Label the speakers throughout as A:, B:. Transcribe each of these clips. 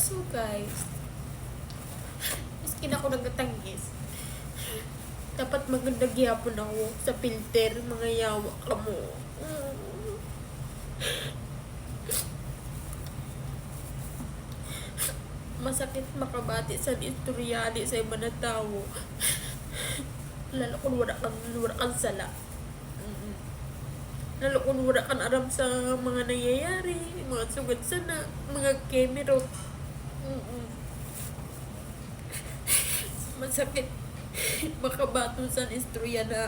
A: So guys, miskin ako nagtatangis. Dapat maganda gyapon ako sa filter, mga yawa ka mo. Masakit makabati sa istoryali sa iba na tao. Lalo kung wala kang sala. Lalo kung wala kang aram sa mga nangyayari, mga sugad sana, mga kemerot. Masakit makabato sa istorya na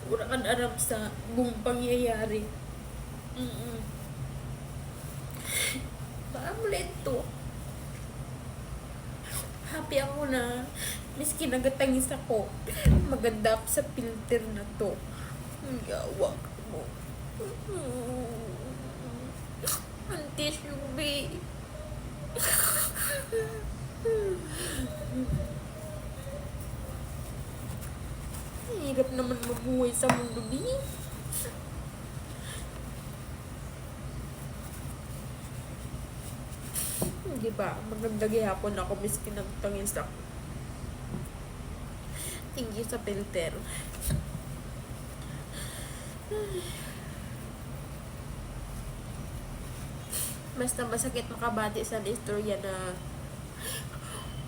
A: wala kang aram sa buong pangyayari. Maamulit to. Happy ako na miski nagatangis ako, maganda ako sa filter na to. Yawa mo. Ang tissue, babe. Hirap naman mabuhay sa mundo, babe. Diba? Maganda gihapon ako miski nagtangis ako. Thank you sa filter. Basta masakit makabati sa istorya na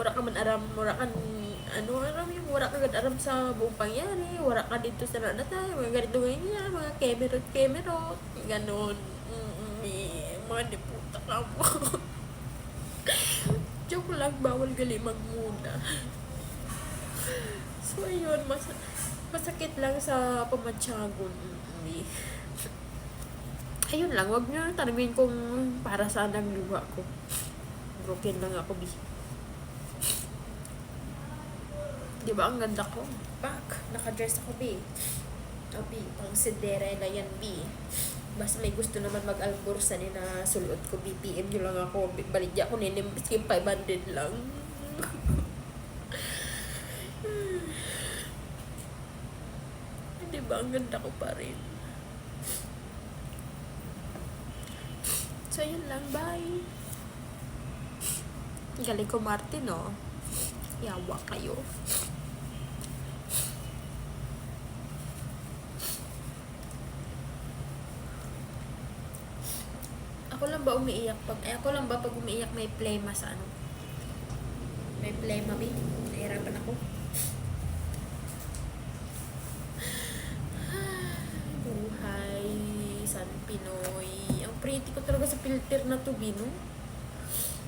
A: wala ka man aram, wala ka aram yung wala ka aram sa buong pangyari, wala ka dito sa nanatay, mga ganito ganyan, mga kemerot, ganon. Mga niputa ka mo. Joke lang, bawal galimag muna. So ayun, masakit lang sa pamatyagon. Ayun lang, wag nyo tanongin kung para saan ang luha ko. Broken lang ako, bi. Diba ang ganda ko? Back, nakadress ako, bi. O, bi, pang Cinderella yan, bi. Basta may gusto naman mag-alborsa ni na sulod ko, BPM nyo lang ako. Baligya ko ninimbis yung 500 lang. Diba ang ganda ko pa rin. So yun lang, bye. Galing ko Martin, no? Yawa kayo. Ako lang ba umiiyak ako lang ba pag umiiyak may plema sa ano? May plema, bi. Nahirapan ako. Buhay San Pinoy. Ang pretty ko talaga sa filter na to, Bino.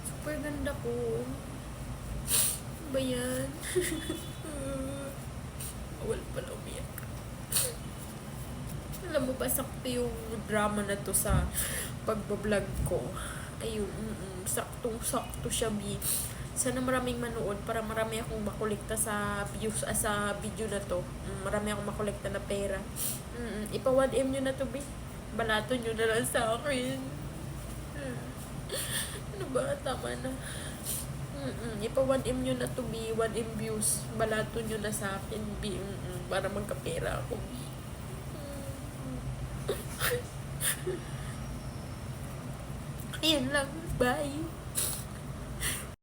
A: Super ganda ko. Ano ba yan? Awal pala umiyak. Alam mo ba, sakto yung drama na to sa pagbablog ko. Ayun, saktong-sakto siya, bi. Sana maraming manood para marami akong makolekta sa views, sa video na to. Marami akong makolekta na pera. Ipa 1M nyo na to, bi. Balato nyo na lang sa akin. Ano ba? Tama na. Ipa 1M nyo na to, bi. 1M views. Balato nyo na sa akin, bi. Para magkapera ako, bi. Ayan lang. Bye.